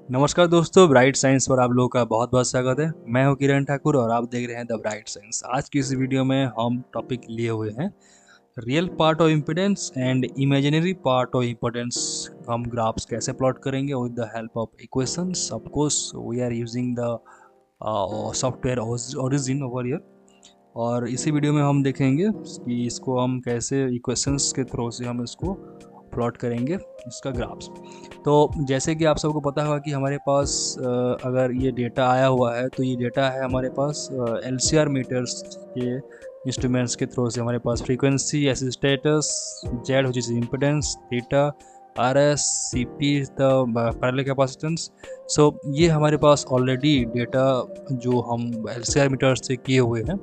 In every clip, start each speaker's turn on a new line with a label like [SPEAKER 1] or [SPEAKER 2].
[SPEAKER 1] नमस्कार दोस्तों, bright science पर आप लोगों का बहुत बहुत स्वागत है। मैं हूं किरण ठाकुर और आप देख रहे हैं द ब्राइट साइंस। आज की इस वीडियो में हम टॉपिक लिए हुए हैं real part of impedance and imaginary part of impedance. हम ग्राफ्स कैसे प्लॉट करेंगे with the help of equations. Of course we are using the software Origin over here. और इसी वीडियो में हम देखेंगे कि इसको हम कैसे इक्वेशंस के थ्रू से हम इसको प्लॉट करेंगे इसका ग्राफ्स। तो जैसे कि आप सबको पता होगा कि हमारे पास अगर ये डेटा आया हुआ है तो ये डेटा है हमारे पास LCR मीटर्स के इंस्ट्रूमेंट्स के थ्रू से। हमारे पास frequency, S status, Z which is impedance, theta, RS, CP the parallel capacitance. So ये हमारे पास ऑलरेडी डेटा जो हम LCR मीटर्स से किए हुए हैं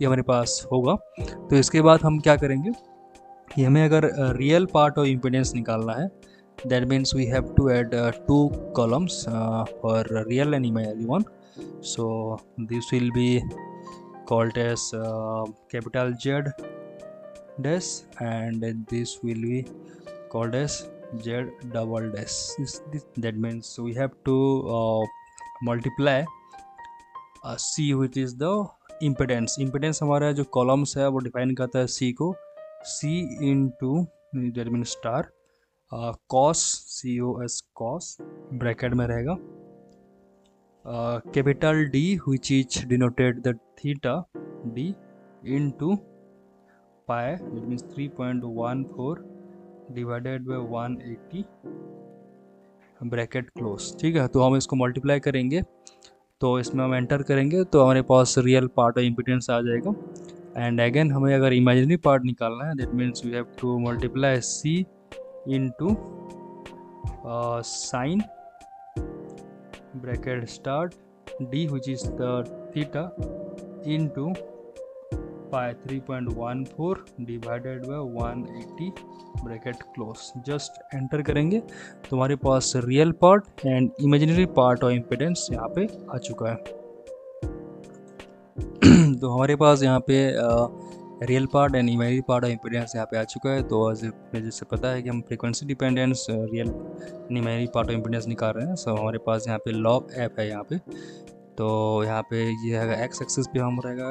[SPEAKER 1] ये हमारे पास होगा। तो इसके बाद हम क्या करेंगे कि हमें अगर रियल पार्ट ऑफ इम्पिडेंस निकालना है, that means we have to add two columns for real and imaginary one. So this will be called as capital Z dash, and this will be called as Z double dash. That means we have to multiply C which is the impedance. impedance हमारा जो columns है वो define करता है C को, C into that means star cos, COS cos bracket में रहेगा, capital D which is denoted the theta D into pi, that means 3.14 divided by 180 bracket close. ठीक है, तो हम इसको मल्टीप्लाई करेंगे तो इसमें हम एंटर करेंगे तो हमारे पास रियल पार्ट ऑफ इम्पिडेंस आ जाएगा। एंड अगेन हमें अगर इमेजिनरी पार्ट निकालना है, that means we have to multiply C into sine bracket start D which is the theta into pi 3.14 divided by 180 bracket close. Just enter करेंगे तो हमारे पास real part and imaginary part of impedance यहाँ पे आ चुका है। तो हमारे पास यहाँ पे real part and imaginary part of impedance यहाँ पे आ चुका है। तो जैसे पता है कि हम frequency dependence real and imaginary part of impedance निकाल रहे हैं। सो हमारे पास यहाँ पे लॉग एफ है यहाँ पे। तो यहाँ पे ये है एक्स एक्सिस पे हम रहेगा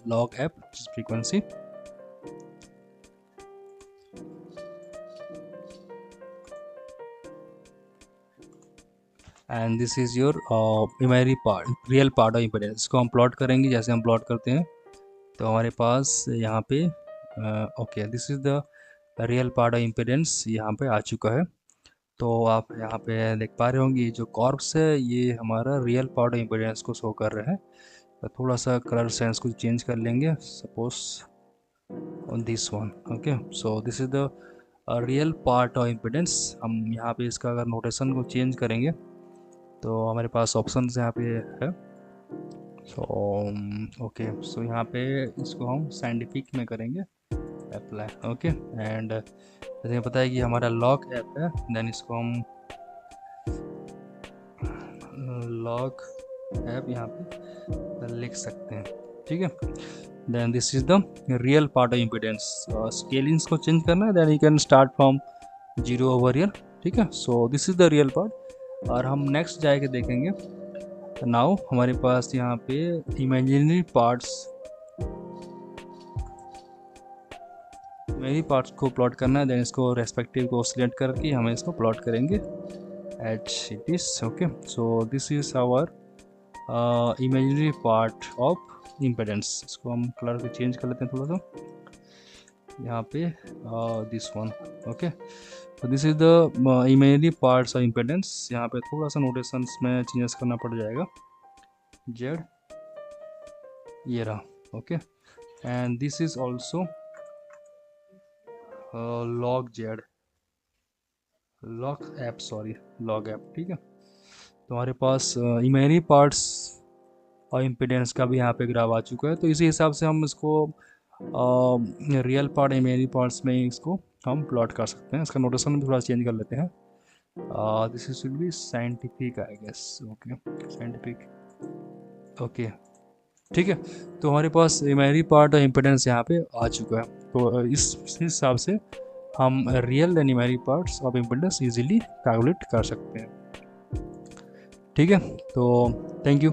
[SPEAKER 1] log F frequency, and this is your imaginary part real part of impedance. इसको हम प्लॉट करेंगे जैसे हम प्लॉट करते हैं। तो हमारे पास यहाँ पे okay this is the real part of impedance यहाँ पे आ चुका है। तो आप यहाँ पे देख पा रहे होंगे जो कॉर्ब्स है ये हमारा रियल पार्ट ऑफ इम्पिडेंस को शो कर रहे हैं। तो थोड़ा सा कलर सेंस को चेंज कर लेंगे, suppose on this one. Okay, so this is the real part of impedance. हम यहाँ पे इसका अगर नोटेशन को चेंज करेंगे तो हमारे पास ऑप्शन यहाँ पे है। सो ओके, सो यहाँ पे इसको हम साइंटिफिक में करेंगे अप्लाई। ओके, एंड जैसे पता है कि हमारा लॉग ऐप है, देन इसको हम लॉग ऐप यहाँ पे लिख सकते हैं। ठीक है, then this is the real part of impedance. Scalings को चेंज करना है, then you can start from 0 over here. ठीक है, so this is the real part. और हम नेक्स्ट जाके देखेंगे नाउ हमारे पास यहाँ पे इमेजिनरी पार्ट्स को प्लॉट करना है। देन इसको रेस्पेक्टिव को सिलेक्ट करके हमें इसको प्लॉट करेंगे एच it is. Okay, so this is our imaginary part of impedance. इसको हम कलर को चेंज कर लेते हैं थोड़ा सा यहाँ पे दिस वन। ओके, तो this is the imaginary parts of impedance. यहाँ पे थोड़ा सा नोटेशंस में चेंजेस करना पड़ जाएगा। जेड ये रहा। Okay, and this is also log Z, log app, sorry log app. ठीक है, तो हमारे पास इमेजिनरी पार्ट्स और इम्पिडेंस का भी यहाँ पे ग्राफ आ चुका है। तो इसी हिसाब से हम इसको रियल पार्ट इमेजिनरी पार्ट्स में इसको हम प्लॉट कर सकते हैं। इसका नोटेशन भी थोड़ा चेंज कर लेते हैं। This is will be scientific I guess. Okay, scientific. Okay, ठीक है, तो हमारे पास इमेजिनरी पार्ट और इम्पिडेंस यहाँ पे आ चुका है। तो इस हिसाब से हम real and imaginary parts of impedance easily calculate कर सकते हैं। ठीक है, तो थैंक यू।